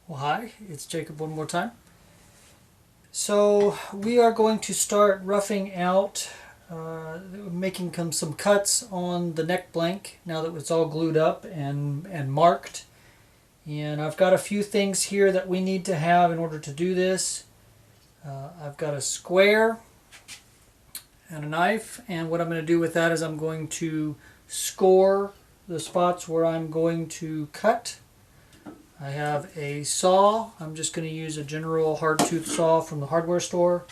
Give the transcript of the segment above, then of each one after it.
Well, hi, it's Jacob one more time. So we are going to start roughing out, making some cuts on the neck blank now that it's all glued up and marked. And I've got a few things here that we need to have in order to do this. I've got a square and a knife, and what I'm going to do with that is I'm going to score the spots where I'm going to cut. I have a saw. I'm just going to use a general hard tooth saw from the hardware store.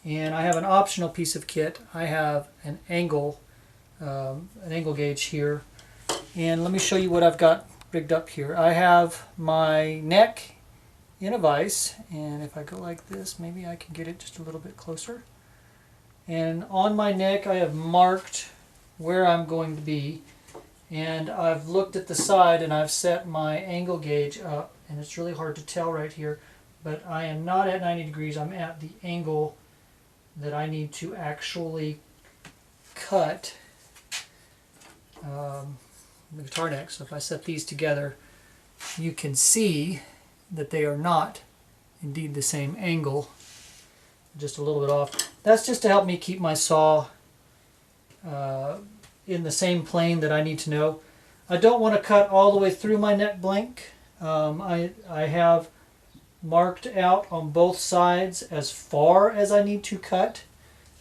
And I have an optional piece of kit. I have an angle gauge here. And let me show you what I've got rigged up here. I have my neck in a vise, and if I go like this, maybe I can get it just a little bit closer. And on my neck I have marked where I'm going to be. And I've looked at the side and I've set my angle gauge up, and it's really hard to tell right here, but I am not at 90 degrees. I'm at the angle that I need to actually cut the guitar neck. So if I set these together, you can see that they are not indeed the same angle, just a little bit off. That's just to help me keep my saw in the same plane that I need to know. I don't want to cut all the way through my neck blank. I have marked out on both sides as far as I need to cut.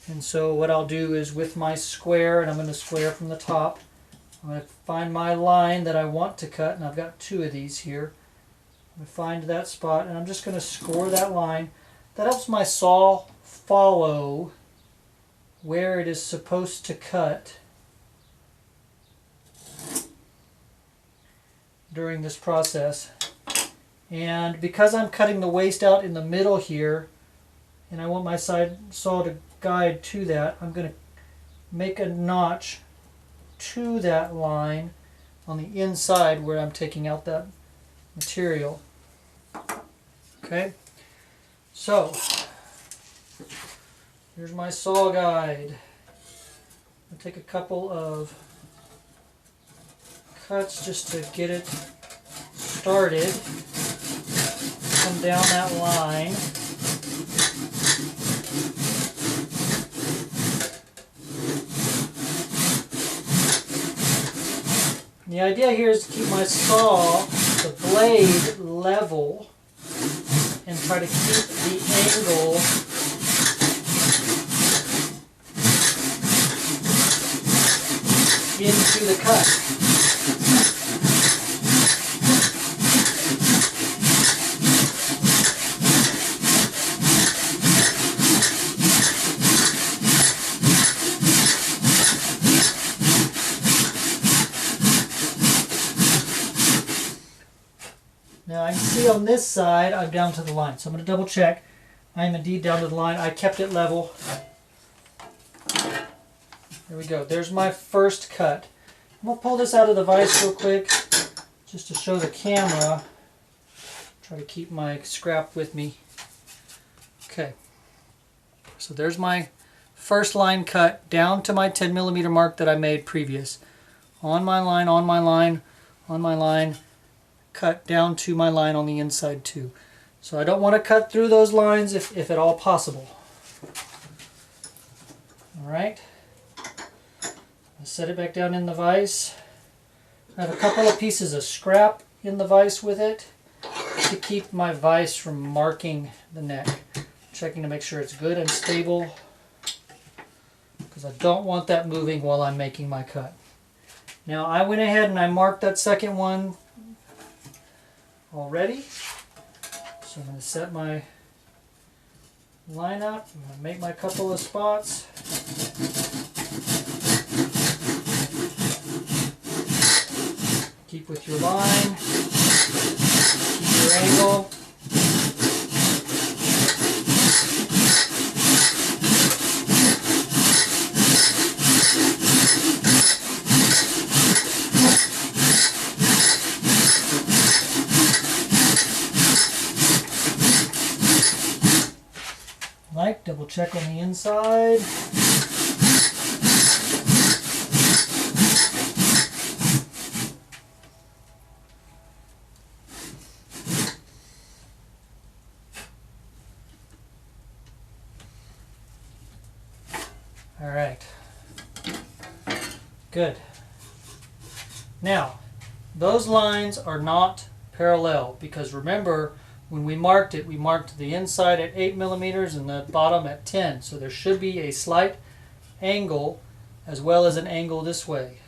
And so what I'll do is with my square, and I'm going to square from the top, I'm going to find my line that I want to cut, and I've got two of these here. I'm going to find that spot, and I'm just going to score that line. That helps my saw follow where it is supposed to cut during this process. And because I'm cutting the waste out in the middle here, and I want my side saw to guide to that, I'm going to make a notch to that line on the inside where I'm taking out that material. Okay, so here's my saw guide. I'll take a couple of cuts just to get it started. Come down that line. The idea here is to keep my saw, the blade, level and try to keep the angle into the cut. Now I can see on this side I'm down to the line, so I'm going to double check. I am indeed down to the line. I kept it level. There we go. There's my first cut. I'm going to pull this out of the vise real quick just to show the camera. Try to keep my scrap with me. Okay. So there's my first line cut down to my 10 millimeter mark that I made previous. On my line, on my line, on my line. Cut down to my line on the inside too. So I don't want to cut through those lines if at all possible. Alright. Set it back down in the vise. I have a couple of pieces of scrap in the vise with it to keep my vise from marking the neck. Checking to make sure it's good and stable, because I don't want that moving while I'm making my cut. Now I went ahead and I marked that second one already. So I'm going to set my line up. I'm going to make my couple of spots. Keep with your line. Keep your angle. Double check on the inside. All right. Good. Now, those lines are not parallel because remember, when we marked it, we marked the inside at 8 millimeters and the bottom at 10. So there should be a slight angle as well as an angle this way.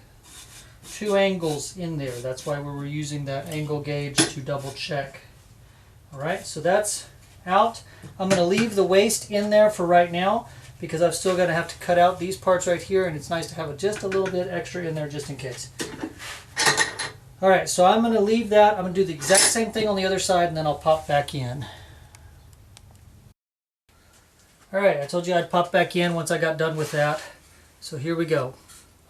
Two angles in there. That's why we were using that angle gauge to double check. Alright, so that's out. I'm going to leave the waist in there for right now because I'm still going to have to cut out these parts right here, and it's nice to have just a little bit extra in there just in case. Alright, so I'm going to leave that. I'm going to do the exact same thing on the other side, and then I'll pop back in. Alright, I told you I'd pop back in once I got done with that. So here we go.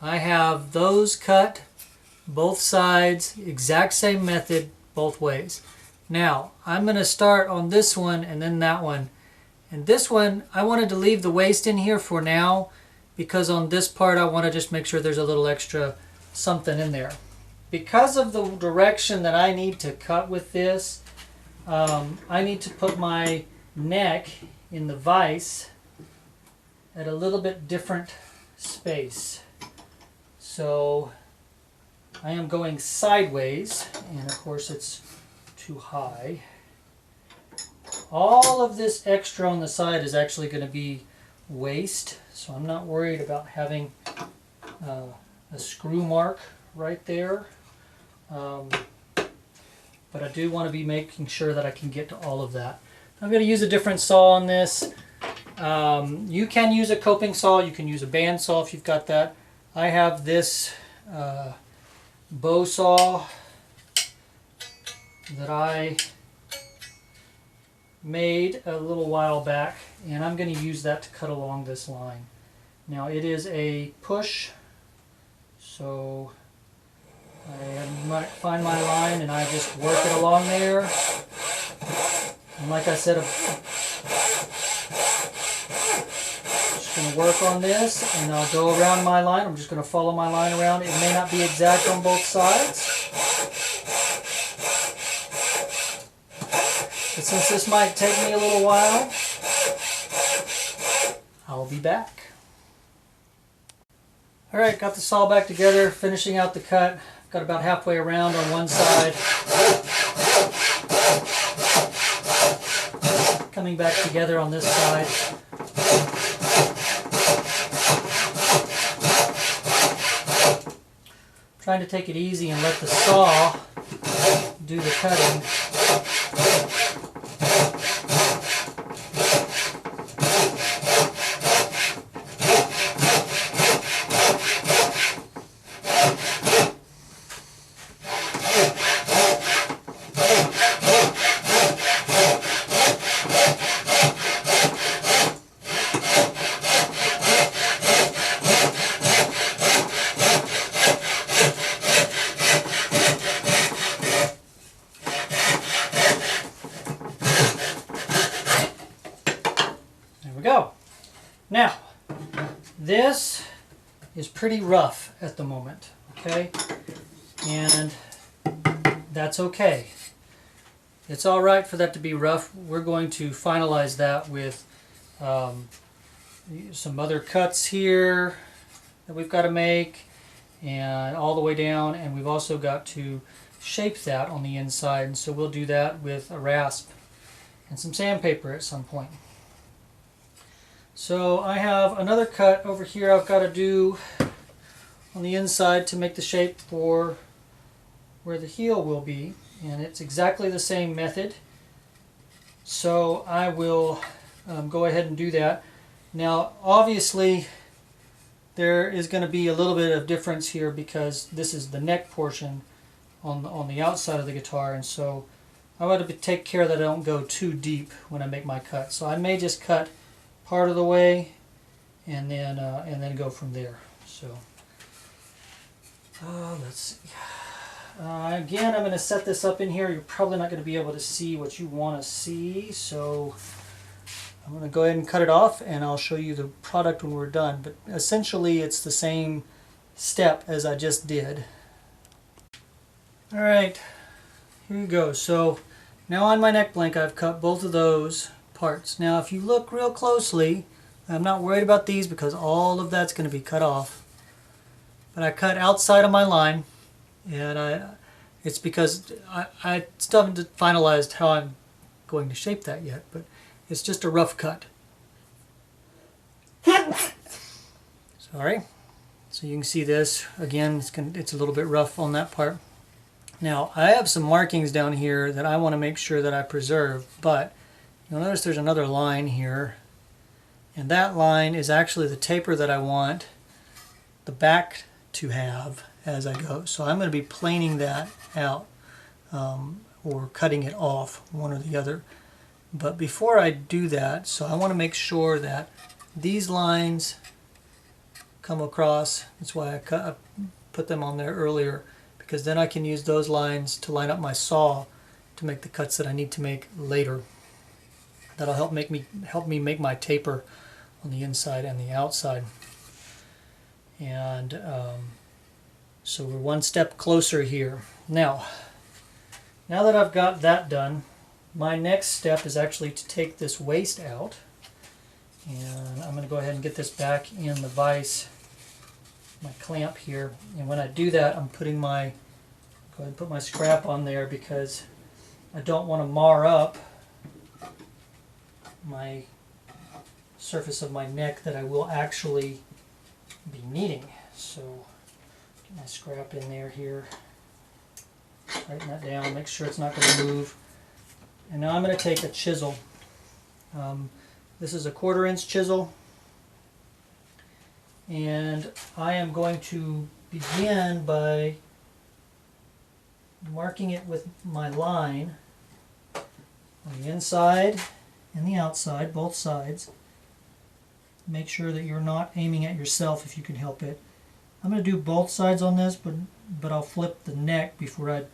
I have those cut, both sides, exact same method, both ways. Now, I'm going to start on this one and then that one. And this one, I wanted to leave the waist in here for now because on this part I want to just make sure there's a little extra something in there. Because of the direction that I need to cut with this, I need to put my neck in the vise at a little bit different space. So I am going sideways, and of course it's too high. All of this extra on the side is actually going to be waste, so I'm not worried about having a screw mark right there. But I do want to be making sure that I can get to all of that. I'm going to use a different saw on this. You can use a coping saw, you can use a band saw if you've got that. I have this bow saw that I made a little while back, and I'm going to use that to cut along this line. Now it is a push, so I might find my line and I just work it along there. And like I said, I'm just going to work on this and I'll go around my line. I'm just going to follow my line around. It may not be exact on both sides, but since this might take me a little while, I'll be back. Alright, got the saw back together, finishing out the cut. Got about halfway around on one side. Coming back together on this side. Trying to take it easy and let the saw do the cutting. Go. Now, this is pretty rough at the moment, okay? And that's okay. It's all right for that to be rough. We're going to finalize that with some other cuts here that we've got to make and all the way down, and we've also got to shape that on the inside, and so we'll do that with a rasp and some sandpaper at some point. So I have another cut over here I've got to do on the inside to make the shape for where the heel will be, and it's exactly the same method. So I will go ahead and do that. Now obviously there is going to be a little bit of difference here because this is the neck portion on the outside of the guitar, and so I want to take care that I don't go too deep when I make my cut. So I may just cut part of the way and then go from there. So let's see. Again, I'm going to set this up in here. You're probably not going to be able to see what you want to see, so I'm going to go ahead and cut it off, and I'll show you the product when we're done. But essentially it's the same step as I just did. Alright, here you go. So now on my neck blank I've cut both of those parts. Now if you look real closely, I'm not worried about these because all of that's going to be cut off. But I cut outside of my line, and it's because I still haven't finalized how I'm going to shape that yet, but it's just a rough cut. Sorry. So you can see this again. It's a little bit rough on that part. Now I have some markings down here that I want to make sure that I preserve, but you'll notice there's another line here, and that line is actually the taper that I want the back to have as I go. So I'm going to be planing that out or cutting it off, one or the other. But before I do that, so I want to make sure that these lines come across. That's why I put them on there earlier, because then I can use those lines to line up my saw to make the cuts that I need to make later. That'll help me make my taper on the inside and the outside. And so we're one step closer here. Now that I've got that done, my next step is actually to take this waist out, and I'm going to go ahead and get this back in the vise, my clamp here. And when I do that, I'm putting go ahead and put my scrap on there because I don't want to mar up my surface of my neck that I will actually be needing. So get my scrap in there here, tighten that down, make sure it's not going to move. And now I'm going to take a chisel. This is a 1/4 inch chisel, and I am going to begin by marking it with my line on the inside and the outside, both sides. Make sure that you're not aiming at yourself if you can help it. I'm going to do both sides on this, but I'll flip the neck before I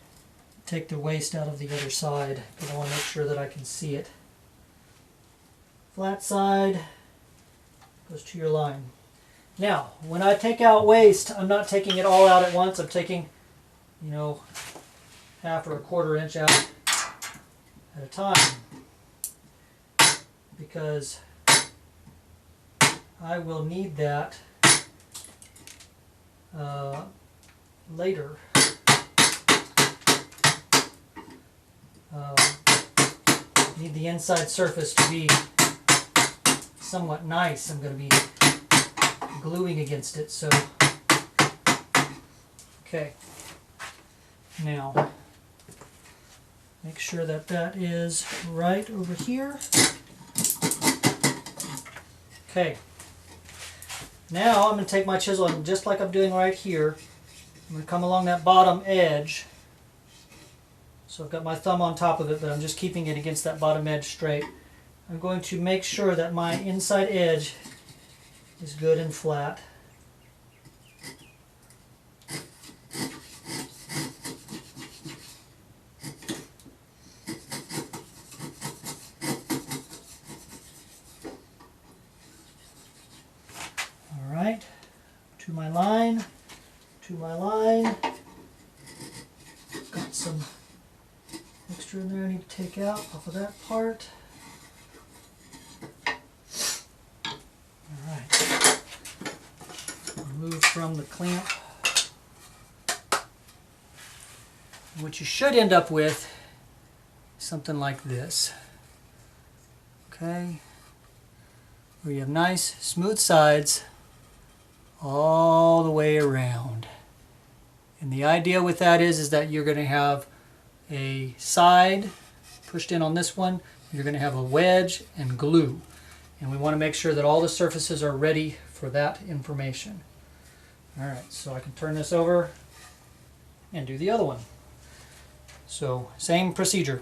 take the waist out of the other side, because I want to make sure that I can see it. Flat side goes to your line. Now, when I take out waist, I'm not taking it all out at once. I'm taking, half or a 1/4 inch out at a time, because I will need that later. Need the inside surface to be somewhat nice. I'm going to be gluing against it, so okay. Now make sure that that is right over here. Okay. Now I'm going to take my chisel, and just like I'm doing right here, I'm going to come along that bottom edge. So I've got my thumb on top of it, but I'm just keeping it against that bottom edge straight. I'm going to make sure that my inside edge is good and flat. All right, to my line, got some extra in there I need to take out off of that part. Alright, remove from the clamp. What you should end up with is something like this. Okay, where you have nice smooth sides all the way around. And the idea with that is that you're going to have a side pushed in on this one, you're going to have a wedge and glue, and we want to make sure that all the surfaces are ready for that information. Alright, so I can turn this over and do the other one. So same procedure.